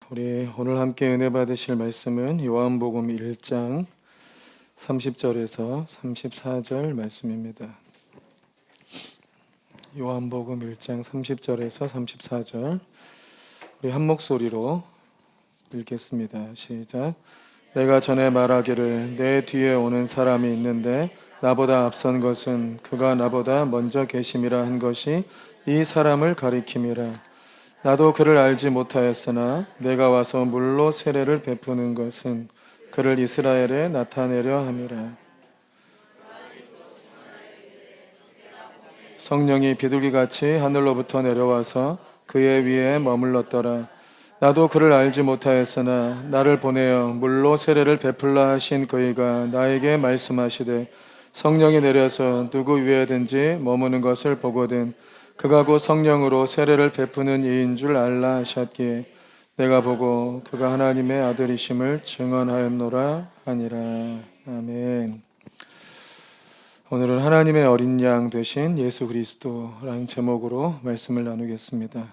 우리 오늘 함께 은혜 받으실 말씀은 요한복음 1장 30절에서 34절 말씀입니다. 요한복음 1장 30절에서 34절 우리 한 목소리로 읽겠습니다. 시작. 내가 전에 말하기를 내 뒤에 오는 사람이 있는데 나보다 앞선 것은 그가 나보다 먼저 계심이라 한 것이 이 사람을 가리킴이라. 나도 그를 알지 못하였으나 내가 와서 물로 세례를 베푸는 것은 그를 이스라엘에 나타내려 함이라. 성령이 비둘기같이 하늘로부터 내려와서 그의 위에 머물렀더라. 나도 그를 알지 못하였으나 나를 보내어 물로 세례를 베풀라 하신 그이가 나에게 말씀하시되 성령이 내려서 누구 위에든지 머무는 것을 보거든 그가 곧 성령으로 세례를 베푸는 이인 줄 알라 하셨기에 내가 보고 그가 하나님의 아들이심을 증언하였노라 하니라. 아멘. 오늘은 하나님의 어린 양 되신 예수 그리스도라는 제목으로 말씀을 나누겠습니다.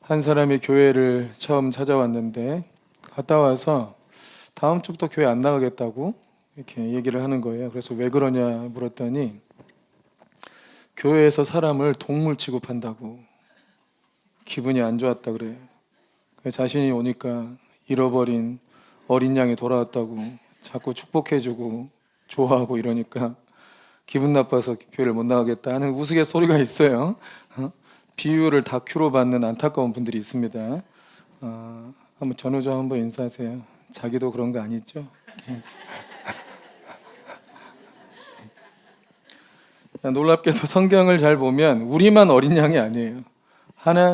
한 사람이 교회를 처음 찾아왔는데 갔다 와서 다음 주부터 교회 안 나가겠다고 이렇게 얘기를 하는 거예요. 그래서 왜 그러냐 물었더니 교회에서 사람을 동물 취급한다고 기분이 안 좋았다 그래요. 자신이 오니까 잃어버린 어린 양이 돌아왔다고 자꾸 축복해주고 좋아하고 이러니까 기분 나빠서 교회를 못 나가겠다 하는 우스갯소리가 있어요. 비유를 다큐로 받는 안타까운 분들이 있습니다. 한번 전우정 한번 인사하세요. 자기도 그런 거 아니죠? 놀랍게도 성경을 잘 보면 우리만 어린 양이 아니에요.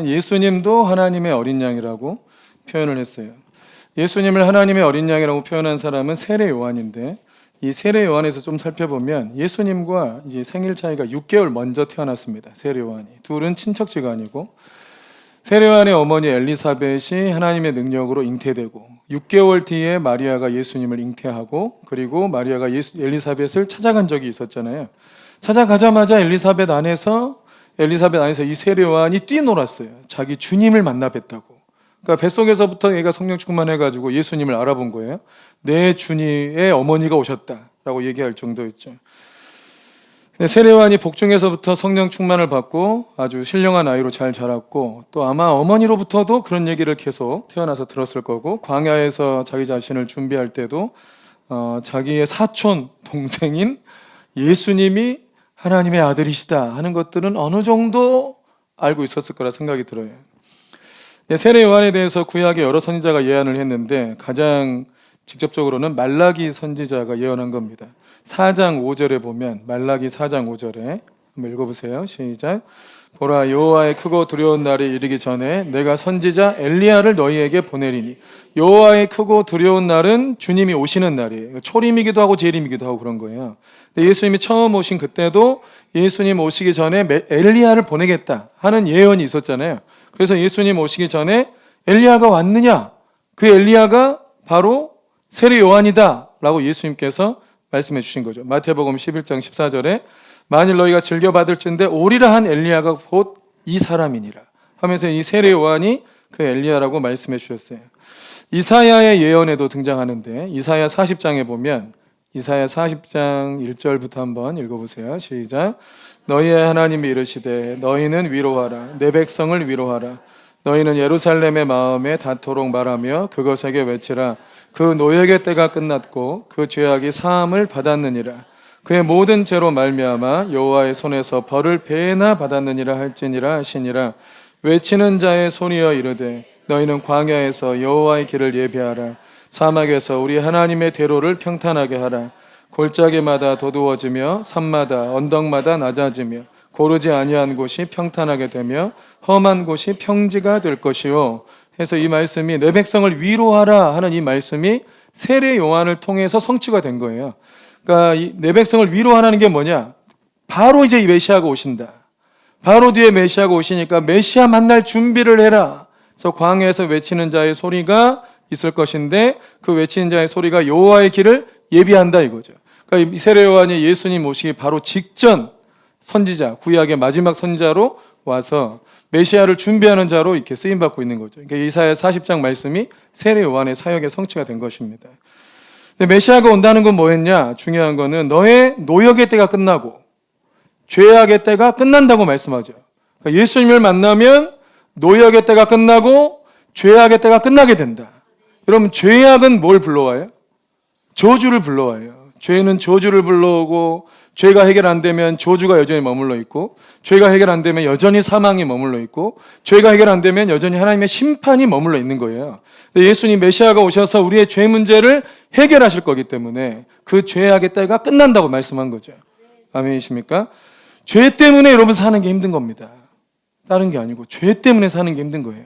예수님도 하나님의 어린 양이라고 표현을 했어요. 예수님을 하나님의 어린 양이라고 표현한 사람은 세례 요한인데 이 세례 요한에서 좀 살펴보면 예수님과 이제 생일 차이가 6개월 먼저 태어났습니다. 세례 요한이. 둘은 친척지간이고 세례 요한의 어머니 엘리사벳이 하나님의 능력으로 잉태되고 6개월 뒤에 마리아가 예수님을 잉태하고 그리고 마리아가 엘리사벳을 찾아간 적이 있었잖아요. 찾아가자마자 엘리사벳 안에서 이 세례 요한이 뛰놀았어요. 자기 주님을 만나 뵀다고. 그러니까 뱃속에서부터 얘가 성령 충만해가지고 예수님을 알아본 거예요. 내 주님의 어머니가 오셨다라고 얘기할 정도였죠. 세례 요한이 복중에서부터 성령 충만을 받고 아주 신령한 아이로 잘 자랐고 또 아마 어머니로부터도 그런 얘기를 계속 태어나서 들었을 거고 광야에서 자기 자신을 준비할 때도 자기의 사촌 동생인 예수님이 하나님의 아들이시다 하는 것들은 어느 정도 알고 있었을 거라 생각이 들어요. 세례 요한에 대해서 구약의 여러 선지자가 예언을 했는데 가장 직접적으로는 말라기 선지자가 예언한 겁니다. 4장 5절에 보면 말라기 4장 5절에 한번 읽어보세요. 시작. 보라 여호와의 크고 두려운 날이 이르기 전에 내가 선지자 엘리야를 너희에게 보내리니. 여호와의 크고 두려운 날은 주님이 오시는 날이에요. 초림이기도 하고 재림이기도 하고 그런 거예요. 근데 예수님이 처음 오신 그때도 예수님 오시기 전에 엘리야를 보내겠다 하는 예언이 있었잖아요. 그래서 예수님 오시기 전에 엘리야가 왔느냐? 그 엘리야가 바로 세례 요한이다 라고 예수님께서 말씀해 주신 거죠. 마태복음 11장 14절에 만일 너희가 즐겨받을진대 오리라 한 엘리야가 곧 이 사람이니라 하면서 이 세례 요한이 그 엘리야라고 말씀해 주셨어요. 이사야의 예언에도 등장하는데 이사야 40장에 보면 이사야 40장 1절부터 한번 읽어보세요. 시작. 너희의 하나님이 이르시되 너희는 위로하라 내 백성을 위로하라 너희는 예루살렘의 마음에 닿도록 말하며 그것에게 외치라 그 노역의 때가 끝났고 그 죄악이 사함을 받았느니라 그의 모든 죄로 말미암아 여호와의 손에서 벌을 배나 받았느니라 할지니라 하시니라 외치는 자의 손이여 이르되 너희는 광야에서 여호와의 길을 예비하라 사막에서 우리 하나님의 대로를 평탄하게 하라 골짜기마다 도두어지며 산마다 언덕마다 낮아지며 고르지 아니한 곳이 평탄하게 되며 험한 곳이 평지가 될 것이요 해서 이 말씀이 내 백성을 위로하라 하는 이 말씀이 세례 요한을 통해서 성취가 된 거예요. 그러니까 내 백성을 위로하라는 게 뭐냐? 바로 이제 메시아가 오신다. 바로 뒤에 메시아가 오시니까 메시아 만날 준비를 해라. 그래서 광야에서 외치는 자의 소리가 있을 것인데 그 외치는 자의 소리가 여호와의 길을 예비한다 이거죠. 그러니까 세례 요한이 예수님 오시기 바로 직전 선지자, 구약의 마지막 선지자로 와서 메시아를 준비하는 자로 이렇게 쓰임 받고 있는 거죠. 그러니까 이사야 40장 말씀이 세례 요한의 사역의 성취가 된 것입니다. 근데 메시아가 온다는 건 뭐였냐? 중요한 거는 너의 노역의 때가 끝나고 죄악의 때가 끝난다고 말씀하죠. 그러니까 예수님을 만나면 노역의 때가 끝나고 죄악의 때가 끝나게 된다. 여러분, 죄악은 뭘 불러와요? 저주를 불러와요. 죄는 저주를 불러오고, 죄가 해결 안 되면 저주가 여전히 머물러 있고, 죄가 해결 안 되면 여전히 사망이 머물러 있고, 죄가 해결 안 되면 여전히 하나님의 심판이 머물러 있는 거예요. 근데 예수님 메시아가 오셔서 우리의 죄 문제를 해결하실 거기 때문에 그 죄악의 때가 끝난다고 말씀한 거죠. 아멘이십니까? 죄 때문에 여러분 사는 게 힘든 겁니다. 다른 게 아니고 죄 때문에 사는 게 힘든 거예요.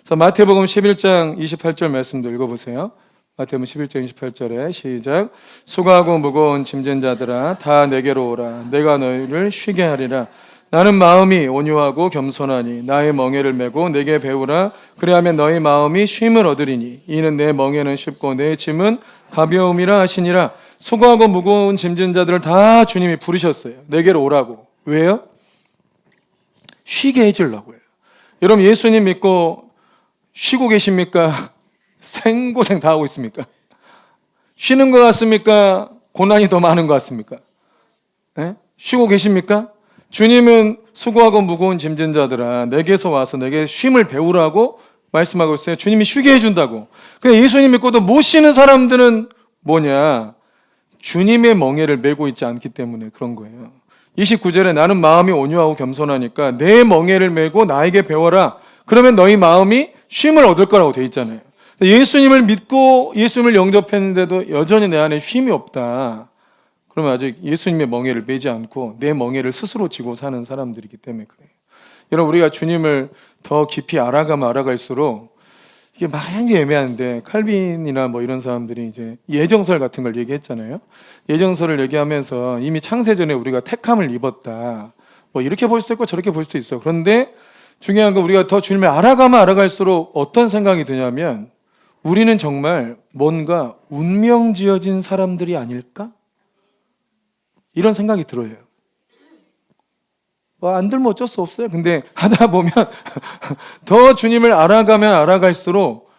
자, 마태복음 11장 28절 말씀도 읽어보세요. 마태복음 11장 28절에 시작. 수고하고 무거운 짐진 자들아 다 내게로 오라. 내가 너희를 쉬게 하리라. 나는 마음이 온유하고 겸손하니 나의 멍에를 메고 내게 배우라. 그리하면 너희 마음이 쉼을 얻으리니 이는 내 멍에는 쉽고 내 짐은 가벼움이라 하시니라. 수고하고 무거운 짐진 자들을 다 주님이 부르셨어요. 내게로 오라고. 왜요? 쉬게 해주려고요. 여러분, 예수님 믿고 쉬고 계십니까? 생고생 다 하고 있습니까? 쉬는 것 같습니까? 고난이 더 많은 것 같습니까? 네? 쉬고 계십니까? 주님은 수고하고 무거운 짐진 자들아 내게서 와서 내게 쉼을 배우라고 말씀하고 있어요. 주님이 쉬게 해준다고. 근데 예수님 믿고도 못 쉬는 사람들은 뭐냐? 주님의 멍에를 메고 있지 않기 때문에 그런 거예요. 29절에 나는 마음이 온유하고 겸손하니까 내 멍에를 메고 나에게 배워라. 그러면 너희 마음이 쉼을 얻을 거라고 돼 있잖아요. 예수님을 믿고 예수님을 영접했는데도 여전히 내 안에 쉼이 없다. 그러면 아직 예수님의 멍에를 메지 않고 내 멍에를 스스로 지고 사는 사람들이기 때문에 그래요. 여러분, 우리가 주님을 더 깊이 알아가면 알아갈수록 이게 말하는 게 애매한데, 칼빈이나 뭐 이런 사람들이 이제 예정설 같은 걸 얘기했잖아요. 예정설을 얘기하면서 이미 창세전에 우리가 택함을 입었다. 뭐 이렇게 볼 수도 있고 저렇게 볼 수도 있어. 그런데 중요한 건 우리가 더 주님을 알아가면 알아갈수록 어떤 생각이 드냐면 우리는 정말 뭔가 운명 지어진 사람들이 아닐까? 이런 생각이 들어요. 안 들면 어쩔 수 없어요. 근데 하다 보면 더 주님을 알아가면 알아갈수록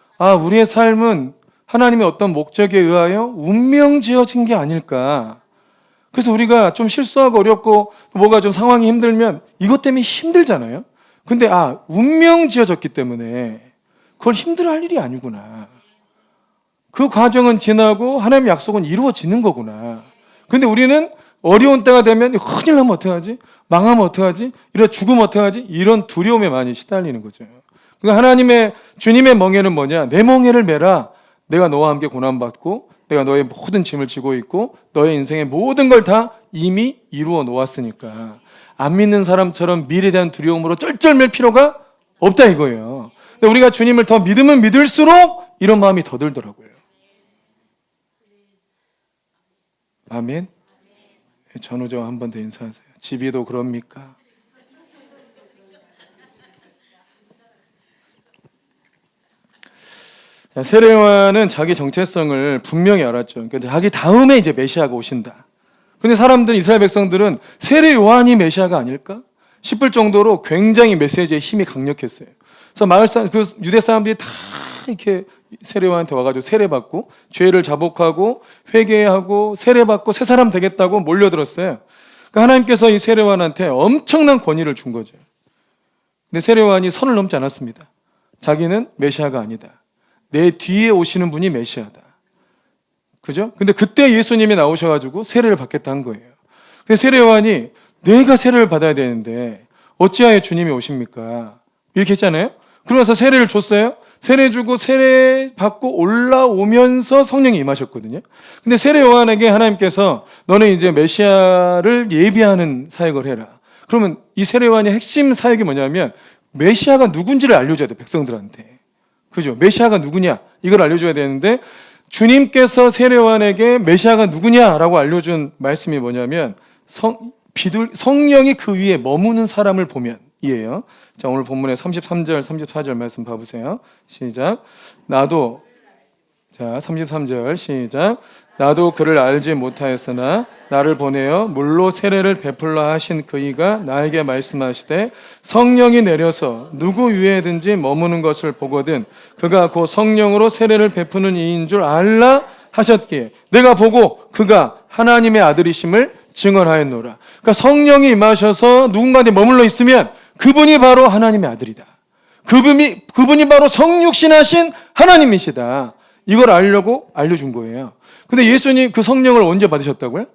우리의 삶은 하나님의 어떤 목적에 의하여 운명 지어진 게 아닐까. 그래서 우리가 좀 실수하고 어렵고 뭐가 좀 상황이 힘들면 이것 때문에 힘들잖아요. 근데 운명 지어졌기 때문에 그걸 힘들어할 일이 아니구나. 그 과정은 지나고 하나님의 약속은 이루어지는 거구나. 근데 우리는 어려운 때가 되면 큰일 나면 어떡하지? 망하면 어떡하지? 이런 죽으면 어떡하지? 이런 두려움에 많이 시달리는 거죠. 그러니까 주님의 멍에는 뭐냐? 내 멍에를 메라. 내가 너와 함께 고난받고 내가 너의 모든 짐을 지고 있고 너의 인생의 모든 걸 다 이미 이루어 놓았으니까 안 믿는 사람처럼 미래에 대한 두려움으로 쩔쩔맬 필요가 없다 이거예요. 근데 우리가 주님을 더 믿으면 믿을수록 이런 마음이 더 들더라고요. 아멘. 전우정 한 번 더 인사하세요. 집이도 그럽니까? 세례 요한은 자기 정체성을 분명히 알았죠. 그러니까 자기 다음에 이제 메시아가 오신다. 그런데 이스라엘 백성들은 세례 요한이 메시아가 아닐까 싶을 정도로 굉장히 메시지의 힘이 강력했어요. 그래서 유대 사람들이 다 이렇게 세례 요한한테 와가지고 세례받고 죄를 자복하고 회개하고 세례받고 새 사람 되겠다고 몰려들었어요. 그러니까 하나님께서 이 세례 요한한테 엄청난 권위를 준 거죠. 근데 세례 요한이 선을 넘지 않았습니다. 자기는 메시아가 아니다. 내 뒤에 오시는 분이 메시아다. 그죠? 근데 그때 예수님이 나오셔가지고 세례를 받겠다 한 거예요. 근데 세례 요한이 내가 세례를 받아야 되는데 어찌하여 주님이 오십니까? 이렇게 했잖아요. 그러면서 세례를 줬어요. 세례 주고 세례 받고 올라오면서 성령이 임하셨거든요. 근데 세례 요한에게 하나님께서 너는 이제 메시아를 예비하는 사역을 해라. 그러면 이 세례 요한의 핵심 사역이 뭐냐면 메시아가 누군지를 알려줘야 돼, 백성들한테. 그죠? 메시아가 누구냐? 이걸 알려줘야 되는데 주님께서 세례 요한에게 메시아가 누구냐라고 알려준 말씀이 뭐냐면 성령이 그 위에 머무는 사람을 보면 이에요. 자, 오늘 본문의 33절, 34절 말씀 봐보세요. 시작. 나도 자, 33절 시작. 나도 그를 알지 못하였으나 나를 보내어 물로 세례를 베풀라 하신 그이가 나에게 말씀하시되 성령이 내려서 누구 위에든지 머무는 것을 보거든 그가 곧 성령으로 세례를 베푸는 이인 줄 알라 하셨기에 내가 보고 그가 하나님의 아들이심을 증언하였노라. 그러니까 성령이 임하셔서 누군가한테 머물러 있으면 그분이 바로 하나님의 아들이다. 그분이 바로 성육신하신 하나님이시다. 이걸 알려고 알려준 거예요. 근데 예수님 그 성령을 언제 받으셨다고요?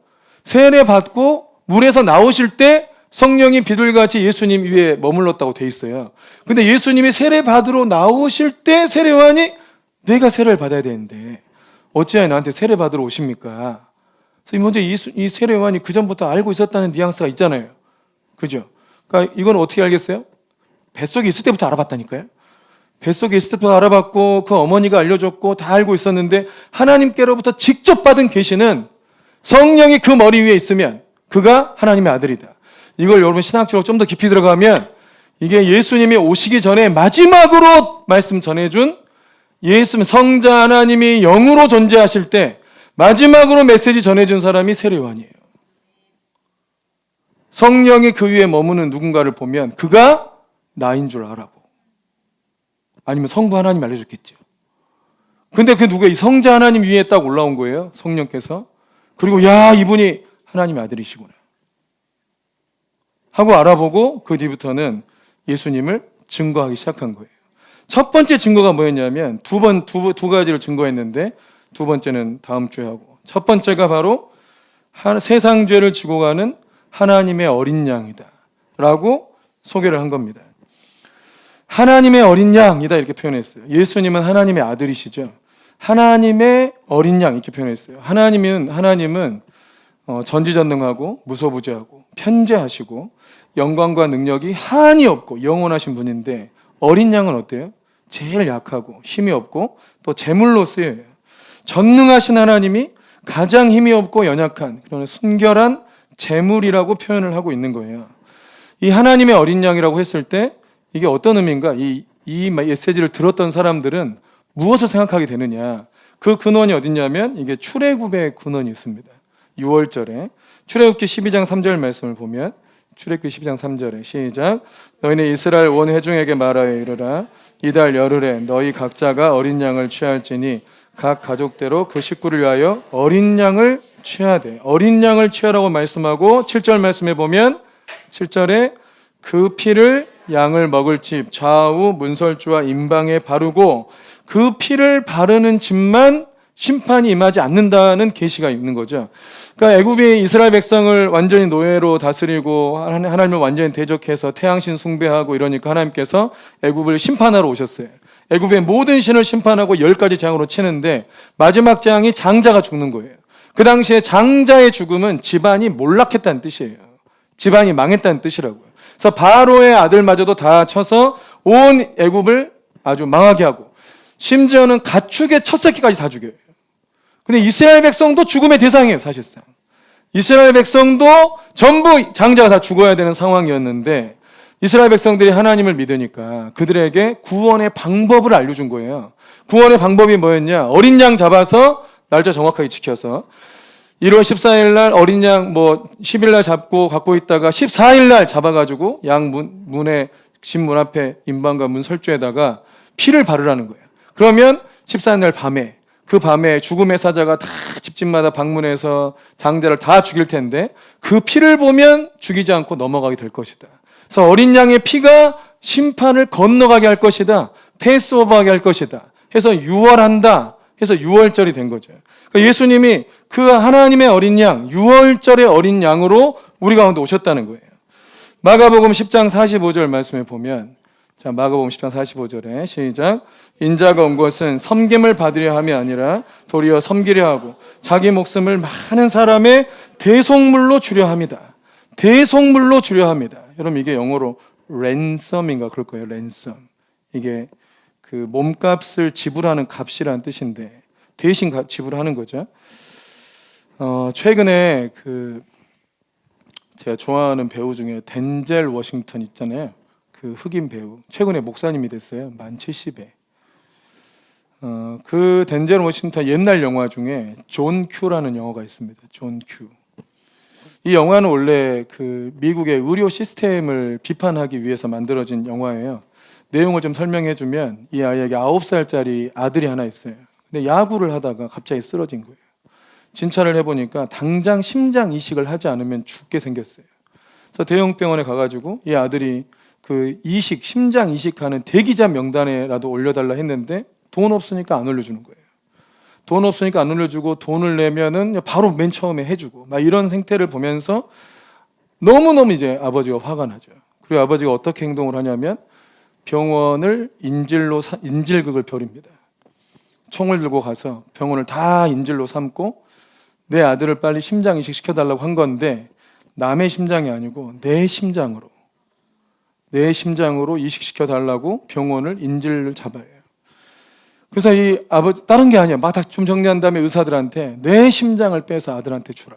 세례 받고 물에서 나오실 때 성령이 비둘기같이 예수님 위에 머물렀다고 돼 있어요. 근데 예수님이 세례 받으러 나오실 때 세례요한이 내가 세례를 받아야 되는데 어찌하여 나한테 세례 받으러 오십니까? 그래서 먼저 이 세례요한이 그 전부터 알고 있었다는 뉘앙스가 있잖아요. 그죠? 그러니까 이건 어떻게 알겠어요? 뱃속에 있을 때부터 알아봤다니까요. 뱃속에 있을 때부터 알아봤고 그 어머니가 알려줬고 다 알고 있었는데 하나님께로부터 직접 받은 계시는 성령이 그 머리 위에 있으면 그가 하나님의 아들이다. 이걸 여러분 신학적으로 좀 더 깊이 들어가면 이게 예수님이 오시기 전에 마지막으로 말씀 전해준 예수님 성자 하나님이 영으로 존재하실 때 마지막으로 메시지 전해준 사람이 세례요한이에요. 성령이 그 위에 머무는 누군가를 보면 그가 나인 줄 알라고. 아니면 성부 하나님 알려줬겠죠. 근데 그 누가 이 성자 하나님 위에 딱 올라온 거예요. 성령께서. 그리고 야 이분이 하나님의 아들이시구나 하고 알아보고 그 뒤부터는 예수님을 증거하기 시작한 거예요. 첫 번째 증거가 뭐였냐면 두 가지를 증거했는데 두 번째는 다음 주에 하고 첫 번째가 바로 세상 죄를 지고 가는 하나님의 어린 양이다 라고 소개를 한 겁니다. 하나님의 어린 양이다 이렇게 표현했어요. 예수님은 하나님의 아들이시죠. 하나님의 어린 양 이렇게 표현했어요. 하나님은 전지전능하고 무소부재하고 편재하시고 영광과 능력이 한이 없고 영원하신 분인데 어린 양은 어때요? 제일 약하고 힘이 없고 또 제물로 쓰여요. 전능하신 하나님이 가장 힘이 없고 연약한 그런 순결한 제물이라고 표현을 하고 있는 거예요. 이 하나님의 어린 양이라고 했을 때 이게 어떤 의미인가? 이 메시지를 들었던 사람들은 무엇을 생각하게 되느냐? 그 근원이 어딨냐면 이게 출애굽의 근원이 있습니다. 6월절에 출애굽기 12장 3절 말씀을 보면 출애굽기 12장 3절에 시작. 너희는 이스라엘 온 회중에게 말하여 이르라. 이달 열흘에 너희 각자가 어린 양을 취할지니 각 가족대로 그 식구를 위하여 어린 양을 취하되 어린 양을 취하라고 말씀하고 7절 말씀에 보면 7절에 그 피를 양을 먹을 집 좌우 문설주와 임방에 바르고 그 피를 바르는 집만 심판이 임하지 않는다는 계시가 있는 거죠. 그러니까 애굽이 이스라엘 백성을 완전히 노예로 다스리고 하나님을 완전히 대적해서 태양신 숭배하고 이러니까 하나님께서 애굽을 심판하러 오셨어요. 애굽의 모든 신을 심판하고 10가지 재앙으로 치는데 마지막 재앙이 장자가 죽는 거예요. 그 당시에 장자의 죽음은 집안이 몰락했다는 뜻이에요. 집안이 망했다는 뜻이라고요. 그래서 바로의 아들마저도 다 쳐서 온 애굽을 아주 망하게 하고 심지어는 가축의 첫 새끼까지 다 죽여요. 근데 이스라엘 백성도 죽음의 대상이에요, 사실상. 이스라엘 백성도 전부 장자가 다 죽어야 되는 상황이었는데 이스라엘 백성들이 하나님을 믿으니까 그들에게 구원의 방법을 알려준 거예요. 구원의 방법이 뭐였냐? 어린 양 잡아서 날짜 정확하게 지켜서 1월 14일 날 어린 양 10일 날 잡고 갖고 있다가 14일 날 잡아가지고 양 문에 집 문 앞에 임방과 문 설주에다가 피를 바르라는 거예요. 그러면 14일 날 밤에 그 밤에 죽음의 사자가 다 집집마다 방문해서 장자를 다 죽일 텐데 그 피를 보면 죽이지 않고 넘어가게 될 것이다. 그래서 어린 양의 피가 심판을 건너가게 할 것이다. 패스오버하게 할 것이다. 해서 유월한다. 해서 유월절이 된 거죠. 그러니까 예수님이 그 하나님의 어린 양, 유월절의 어린 양으로 우리 가운데 오셨다는 거예요. 마가복음 10장 45절 말씀에 보면 자, 마가복음 10장 45절에 시작. 인자가 온 것은 섬김을 받으려 함이 아니라 도리어 섬기려 하고 자기 목숨을 많은 사람의 대속물로 주려 함이다. 대속물로 주려 합니다. 여러분 이게 영어로 랜섬인가 그럴 거예요. 랜섬. 이게 그 몸값을 지불하는 값이라는 뜻인데 대신 지불하는 거죠. 최근에 제가 좋아하는 배우 중에 덴젤 워싱턴 있잖아요. 그 흑인 배우 최근에 목사님이 됐어요. 만 70에. 그 덴젤 워싱턴 옛날 영화 중에 존 큐라는 영화가 있습니다. 존 큐. 이 영화는 원래 그 미국의 의료 시스템을 비판하기 위해서 만들어진 영화예요. 내용을 좀 설명해 주면 이 아이에게 9살짜리 아들이 하나 있어요. 근데 야구를 하다가 갑자기 쓰러진 거예요. 진찰을 해보니까 당장 심장 이식을 하지 않으면 죽게 생겼어요. 그래서 대형병원에 가가지고 이 아들이 그 심장 이식하는 대기자 명단에라도 올려달라 했는데 돈 없으니까 안 올려주는 거예요. 돈 없으니까 안 올려주고 돈을 내면은 바로 맨 처음에 해주고 막 이런 생태를 보면서 너무너무 이제 아버지가 화가 나죠. 그리고 아버지가 어떻게 행동을 하냐면 병원을 인질극을 벌입니다. 총을 들고 가서 병원을 다 인질로 삼고 내 아들을 빨리 심장 이식 시켜달라고 한 건데 남의 심장이 아니고 내 심장으로 이식시켜 달라고 병원을 인질을 잡아요. 그래서 이 아버지 다른 게 아니야. 막 다 좀 정리한 다음에 의사들한테 내 심장을 빼서 아들한테 주라.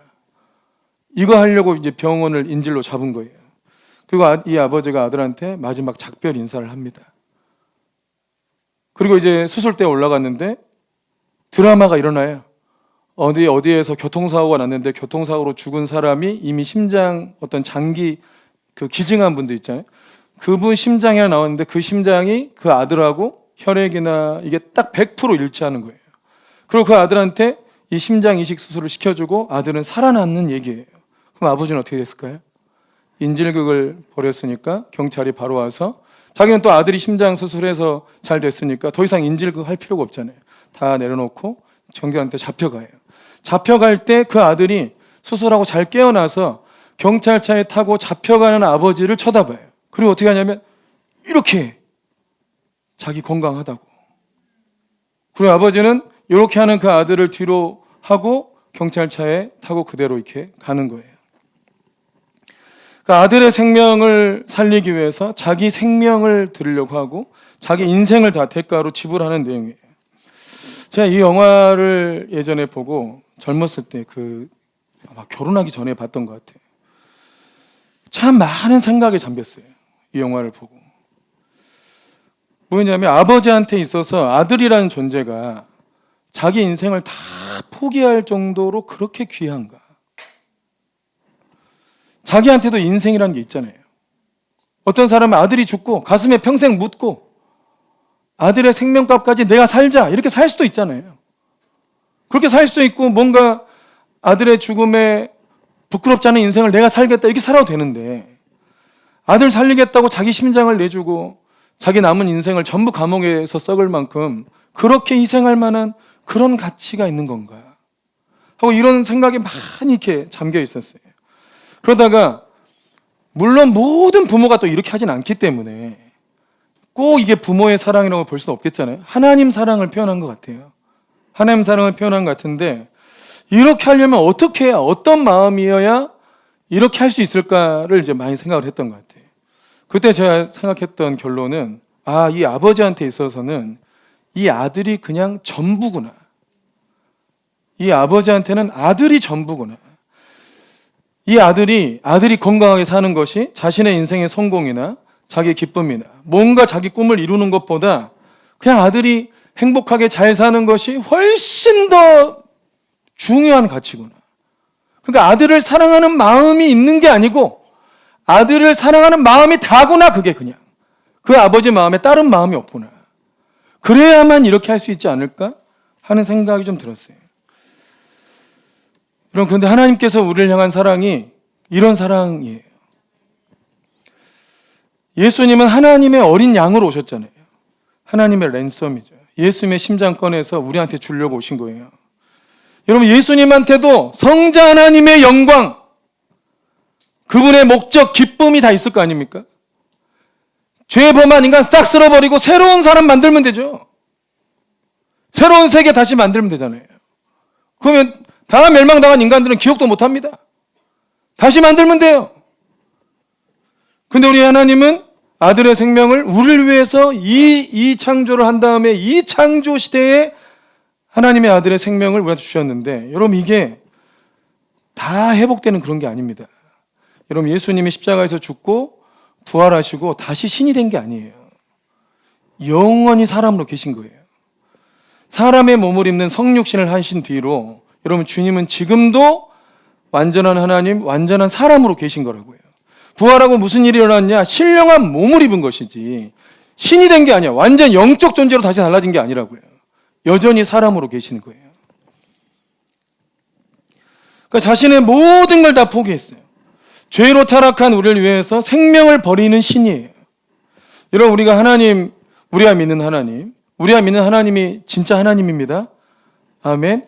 이거 하려고 이제 병원을 인질로 잡은 거예요. 그리고 이 아버지가 아들한테 마지막 작별 인사를 합니다. 그리고 이제 수술대에 올라갔는데 드라마가 일어나요. 어디에서 교통사고가 났는데 교통사고로 죽은 사람이 이미 심장 어떤 장기 그 기증한 분들 있잖아요. 그분 심장이 하나 나왔는데 그 심장이 그 아들하고 혈액이나 이게 딱 100% 일치하는 거예요. 그리고 그 아들한테 이 심장 이식 수술을 시켜주고 아들은 살아났는 얘기예요. 그럼 아버지는 어떻게 됐을까요? 인질극을 벌였으니까 경찰이 바로 와서 자기는 또 아들이 심장 수술해서 잘 됐으니까 더 이상 인질극 할 필요가 없잖아요. 다 내려놓고 경찰한테 잡혀가요. 잡혀갈 때 그 아들이 수술하고 잘 깨어나서 경찰차에 타고 잡혀가는 아버지를 쳐다봐요. 그리고 어떻게 하냐면 이렇게 자기 건강하다고. 그리고 아버지는 이렇게 하는 그 아들을 뒤로 하고 경찰차에 타고 그대로 이렇게 가는 거예요. 그러니까 아들의 생명을 살리기 위해서 자기 생명을 드리려고 하고 자기 인생을 다 대가로 지불하는 내용이에요. 제가 이 영화를 예전에 보고 젊었을 때 아마 결혼하기 전에 봤던 것 같아요. 참 많은 생각에 잠겼어요. 이 영화를 보고. 뭐냐면 아버지한테 있어서 아들이라는 존재가 자기 인생을 다 포기할 정도로 그렇게 귀한가? 자기한테도 인생이라는 게 있잖아요. 어떤 사람은 아들이 죽고 가슴에 평생 묻고 아들의 생명값까지 내가 살자 이렇게 살 수도 있잖아요. 그렇게 살 수도 있고 뭔가 아들의 죽음에 부끄럽지 않은 인생을 내가 살겠다 이렇게 살아도 되는데 아들 살리겠다고 자기 심장을 내주고 자기 남은 인생을 전부 감옥에서 썩을 만큼 그렇게 희생할 만한 그런 가치가 있는 건가 하고 이런 생각에 많이 이렇게 잠겨 있었어요. 그러다가 물론 모든 부모가 또 이렇게 하진 않기 때문에 꼭 이게 부모의 사랑이라고 볼 수는 없겠잖아요. 하나님 사랑을 표현한 것 같아요. 하나님 사랑을 표현한 것 같은데 이렇게 하려면 어떻게 해야 어떤 마음이어야 이렇게 할 수 있을까를 이제 많이 생각을 했던 것 같아요. 그때 제가 생각했던 결론은 이 아버지한테 있어서는 이 아들이 그냥 전부구나. 이 아버지한테는 아들이 전부구나. 이 아들이 건강하게 사는 것이 자신의 인생의 성공이나 자기 기쁨이나 뭔가 자기 꿈을 이루는 것보다 그냥 아들이 행복하게 잘 사는 것이 훨씬 더 중요한 가치구나. 그러니까 아들을 사랑하는 마음이 있는 게 아니고 아들을 사랑하는 마음이 다구나. 그게 그냥 그 아버지 마음에 다른 마음이 없구나. 그래야만 이렇게 할 수 있지 않을까 하는 생각이 좀 들었어요. 여러분, 그런데 하나님께서 우리를 향한 사랑이 이런 사랑이에요. 예수님은 하나님의 어린 양으로 오셨잖아요. 하나님의 랜섬이죠. 예수님의 심장 꺼내서 우리한테 주려고 오신 거예요. 여러분, 예수님한테도 성자 하나님의 영광, 그분의 목적, 기쁨이 다 있을 거 아닙니까? 죄 범한 인간 싹 쓸어버리고 새로운 사람 만들면 되죠. 새로운 세계 다시 만들면 되잖아요. 그러면 다 멸망당한 인간들은 기억도 못합니다. 다시 만들면 돼요. 근데 우리 하나님은 아들의 생명을 우리를 위해서 이 창조를 한 다음에 이 창조 시대에 하나님의 아들의 생명을 우리한테 주셨는데, 여러분, 이게 다 회복되는 그런 게 아닙니다. 여러분, 예수님이 십자가에서 죽고 부활하시고 다시 신이 된 게 아니에요. 영원히 사람으로 계신 거예요. 사람의 몸을 입는 성육신을 하신 뒤로 여러분 주님은 지금도 완전한 하나님, 완전한 사람으로 계신 거라고요. 부활하고 무슨 일이 일어났냐? 신령한 몸을 입은 것이지 신이 된 게 아니야. 완전 영적 존재로 다시 달라진 게 아니라고요. 여전히 사람으로 계시는 거예요. 그러니까 자신의 모든 걸 다 포기했어요. 죄로 타락한 우리를 위해서 생명을 버리는 신이에요. 여러분 우리가 믿는 하나님이 진짜 하나님입니다. 아멘.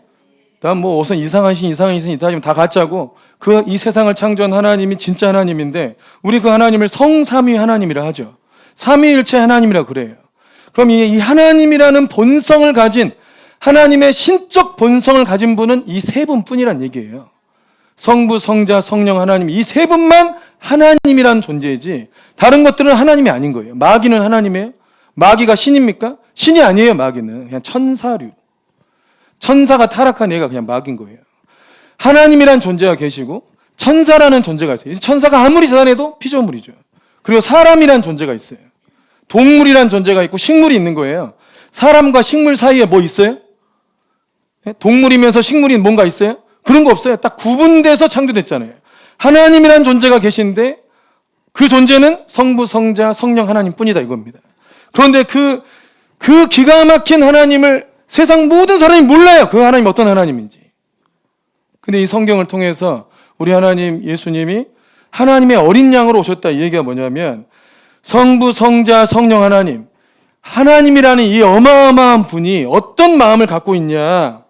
난 뭐 우선 이상한 신 이다 하지만 다 가짜고 이 세상을 창조한 하나님이 진짜 하나님인데 우리 그 하나님을 성삼위 하나님이라 하죠. 삼위일체 하나님이라 그래요. 그럼 이 하나님이라는 본성을 가진 하나님의 신적 본성을 가진 분은 이 세 분뿐이란 얘기예요. 성부, 성자, 성령 하나님 이 세 분만 하나님이란 존재이지 다른 것들은 하나님이 아닌 거예요. 마귀는 하나님이에요? 마귀가 신입니까? 신이 아니에요. 마귀는 그냥 천사류. 천사가 타락한 애가 그냥 마귀인 거예요. 하나님이란 존재가 계시고 천사라는 존재가 있어요. 천사가 아무리 대단해도 피조물이죠. 그리고 사람이란 존재가 있어요. 동물이란 존재가 있고 식물이 있는 거예요. 사람과 식물 사이에 뭐 있어요? 동물이면서 식물이 뭔가 있어요? 그런 거 없어요. 딱 구분돼서 창조됐잖아요. 하나님이란 존재가 계신데 그 존재는 성부, 성자, 성령 하나님뿐이다 이겁니다. 그런데 그 기가 막힌 하나님을 세상 모든 사람이 몰라요. 그 하나님이 어떤 하나님인지. 근데 이 성경을 통해서 우리 하나님 예수님이 하나님의 어린 양으로 오셨다 이 얘기가 뭐냐면 성부, 성자, 성령 하나님이라는 이 어마어마한 분이 어떤 마음을 갖고 있냐.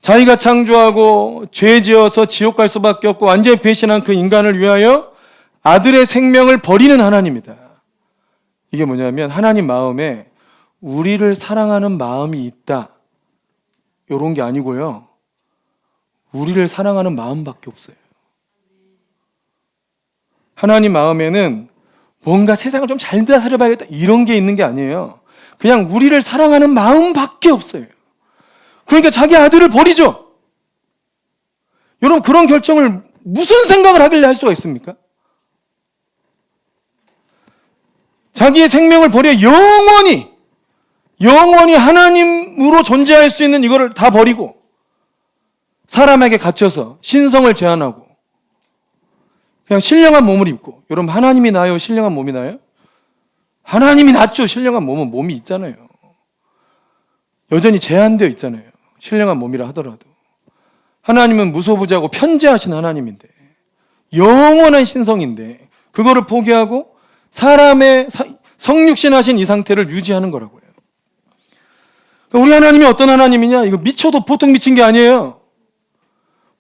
자기가 창조하고 죄 지어서 지옥 갈 수밖에 없고 완전히 배신한 그 인간을 위하여 아들의 생명을 버리는 하나님이다. 이게 뭐냐면 하나님 마음에 우리를 사랑하는 마음이 있다. 이런 게 아니고요. 우리를 사랑하는 마음밖에 없어요. 하나님 마음에는 뭔가 세상을 좀 잘 다스려봐야겠다 이런 게 있는 게 아니에요. 그냥 우리를 사랑하는 마음밖에 없어요. 그러니까 자기 아들을 버리죠. 여러분 그런 결정을 무슨 생각을 하길래 할 수가 있습니까? 자기의 생명을 버려 영원히 하나님으로 존재할 수 있는 이거를 다 버리고 사람에게 갇혀서 신성을 제한하고 그냥 신령한 몸을 입고 여러분 하나님이 나요? 신령한 몸이 나요? 하나님이 낫죠. 신령한 몸은 몸이 있잖아요. 여전히 제한되어 있잖아요. 신령한 몸이라 하더라도 하나님은 무소부지하고 편재하신 하나님인데 영원한 신성인데 그거를 포기하고 사람의 성육신하신 이 상태를 유지하는 거라고요. 우리 하나님이 어떤 하나님이냐? 이거 미쳐도 보통 미친 게 아니에요.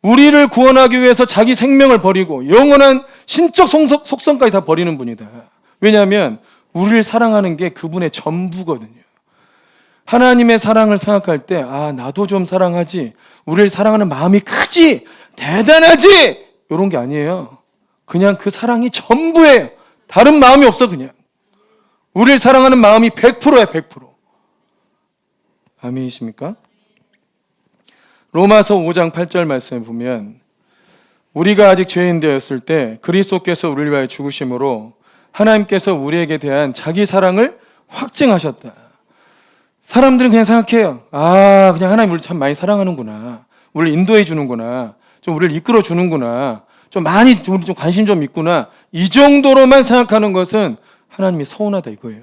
우리를 구원하기 위해서 자기 생명을 버리고 영원한 신적 속성까지 다 버리는 분이다. 왜냐하면 우리를 사랑하는 게 그분의 전부거든요. 하나님의 사랑을 생각할 때 나도 좀 사랑하지, 우리를 사랑하는 마음이 크지, 대단하지 이런 게 아니에요. 그냥 그 사랑이 전부예요. 다른 마음이 없어. 그냥 우리를 사랑하는 마음이 100%야. 100%. 아멘이십니까? 로마서 5장 8절 말씀에 보면 우리가 아직 죄인 되었을 때 그리스도께서 우리를 위하여 죽으심으로 하나님께서 우리에게 대한 자기 사랑을 확증하셨다. 사람들은 그냥 생각해요. 그냥 하나님 우리를 참 많이 사랑하는구나. 우리를 인도해 주는구나. 좀 우리를 이끌어 주는구나. 좀 많이 좀 관심 좀 있구나. 이 정도로만 생각하는 것은 하나님이 서운하다 이거예요.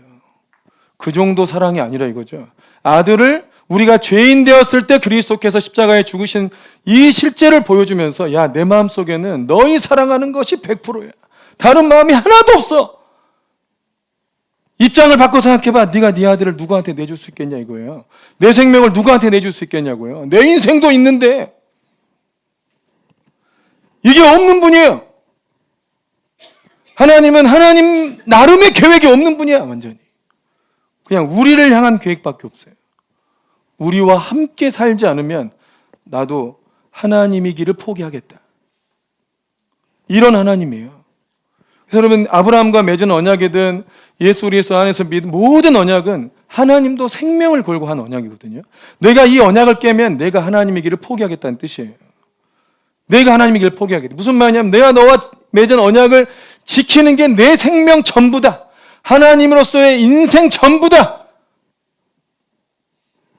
그 정도 사랑이 아니라 이거죠. 아들을 우리가 죄인 되었을 때 그리스도께서 십자가에 죽으신 이 실제를 보여주면서 내 마음속에는 너희 사랑하는 것이 100%야. 다른 마음이 하나도 없어. 입장을 바꿔 생각해봐. 네가 네 아들을 누구한테 내줄 수 있겠냐 이거예요. 내 생명을 누구한테 내줄 수 있겠냐고요. 내 인생도 있는데 이게 없는 분이에요. 하나님은 하나님 나름의 계획이 없는 분이야. 완전히 그냥 우리를 향한 계획밖에 없어요. 우리와 함께 살지 않으면 나도 하나님이기를 포기하겠다. 이런 하나님이에요. 그래서 여러분 아브라함과 맺은 언약이든 예수 그리스도 안에서 믿은 모든 언약은 하나님도 생명을 걸고 한 언약이거든요. 내가 이 언약을 깨면 내가 하나님이기를 포기하겠다는 뜻이에요. 내가 하나님이기를 포기하겠다. 무슨 말이냐면 내가 너와 맺은 언약을 지키는 게 내 생명 전부다. 하나님으로서의 인생 전부다.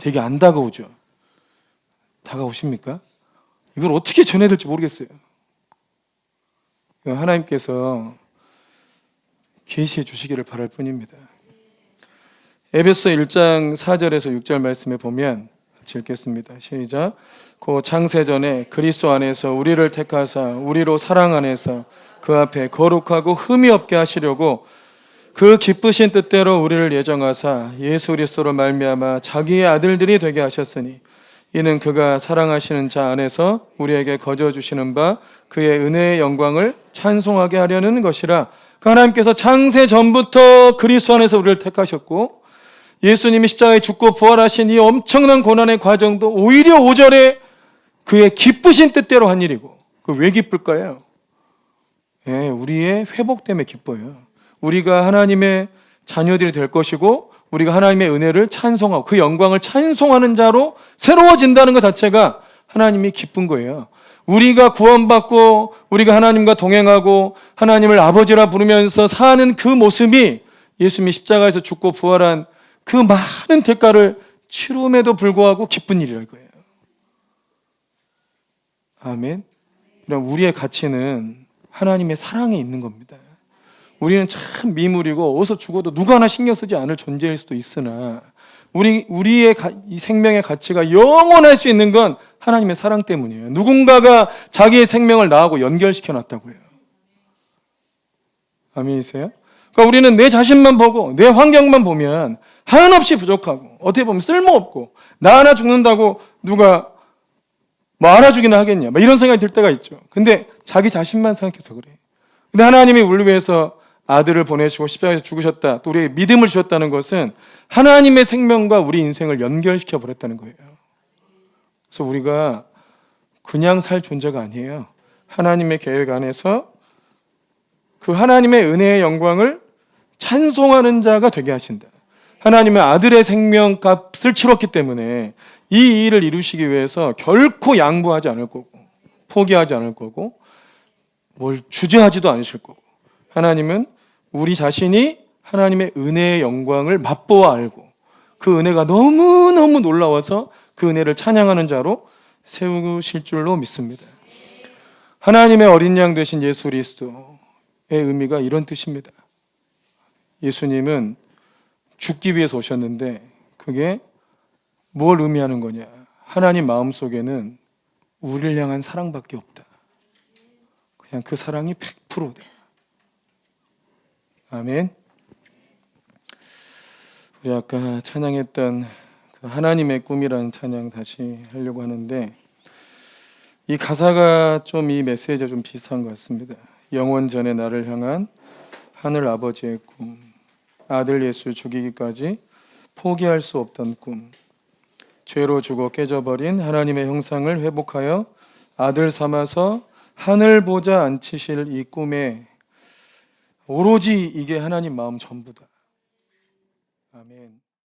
되게 안 다가오죠. 다가오십니까? 이걸 어떻게 전해야 될지 모르겠어요. 하나님께서 계시해 주시기를 바랄 뿐입니다. 에베소 1장 4절에서 6절 말씀에 보면 같이 읽겠습니다. 시작. 그 창세전에 그리스도 안에서 우리를 택하사 우리로 사랑 안에서 그 앞에 거룩하고 흠이 없게 하시려고 그 기쁘신 뜻대로 우리를 예정하사 예수 그리스도로 말미암아 자기의 아들들이 되게 하셨으니 이는 그가 사랑하시는 자 안에서 우리에게 거저 주시는 바 그의 은혜의 영광을 찬송하게 하려는 것이라. 하나님께서 창세 전부터 그리스도 안에서 우리를 택하셨고 예수님이 십자가에 죽고 부활하신 이 엄청난 고난의 과정도 오히려 5절에 그의 기쁘신 뜻대로 한 일이고, 그 왜 기쁠까요? 예, 우리의 회복 때문에 기뻐요. 우리가 하나님의 자녀들이 될 것이고 우리가 하나님의 은혜를 찬송하고 그 영광을 찬송하는 자로 새로워진다는 것 자체가 하나님이 기쁜 거예요. 우리가 구원받고 우리가 하나님과 동행하고 하나님을 아버지라 부르면서 사는 그 모습이 예수님이 십자가에서 죽고 부활한 그 많은 대가를 치rum에도 불구하고 기쁜 일이라는 거예요. 아멘. 그럼 우리의 가치는 하나님의 사랑에 있는 겁니다. 우리는 참 미물이고 어디서 죽어도 누구 하나 신경 쓰지 않을 존재일 수도 있으나 우리의 이 생명의 가치가 영원할 수 있는 건 하나님의 사랑 때문이에요. 누군가가 자기의 생명을 나하고 연결시켜 놨다고요. 아멘이세요? 그러니까 우리는 내 자신만 보고 내 환경만 보면 한없이 부족하고 어떻게 보면 쓸모없고 나 하나 죽는다고 누가 뭐 알아주기나 하겠냐 이런 생각이 들 때가 있죠. 근데 자기 자신만 생각해서 그래. 근데 하나님이 우리 위해서 아들을 보내시고 십자가에서 죽으셨다, 또 우리에게 믿음을 주셨다는 것은 하나님의 생명과 우리 인생을 연결시켜 버렸다는 거예요. 그래서 우리가 그냥 살 존재가 아니에요. 하나님의 계획 안에서 그 하나님의 은혜의 영광을 찬송하는 자가 되게 하신다. 하나님의 아들의 생명값을 치렀기 때문에 이 일을 이루시기 위해서 결코 양보하지 않을 거고 포기하지 않을 거고 뭘 주저하지도 않으실 거고, 하나님은 우리 자신이 하나님의 은혜의 영광을 맛보아 알고 그 은혜가 너무너무 놀라워서 그 은혜를 찬양하는 자로 세우실 줄로 믿습니다. 하나님의 어린 양 되신 예수 그리스도의 의미가 이런 뜻입니다. 예수님은 죽기 위해서 오셨는데 그게 뭘 의미하는 거냐? 하나님 마음속에는 우리를 향한 사랑밖에 없다. 그냥 그 사랑이 100%다. 아멘. 우리 아까 찬양했던 그 하나님의 꿈이라는 찬양 다시 하려고 하는데 이 가사가 좀 이 메시지가 좀 비슷한 것 같습니다. 영원 전에 나를 향한 하늘 아버지의 꿈, 아들 예수 죽이기까지 포기할 수 없던 꿈, 죄로 죽어 깨져버린 하나님의 형상을 회복하여 아들 삼아서 하늘 보좌 앉히실 이 꿈에 오로지 이게 하나님 마음 전부다. 아멘.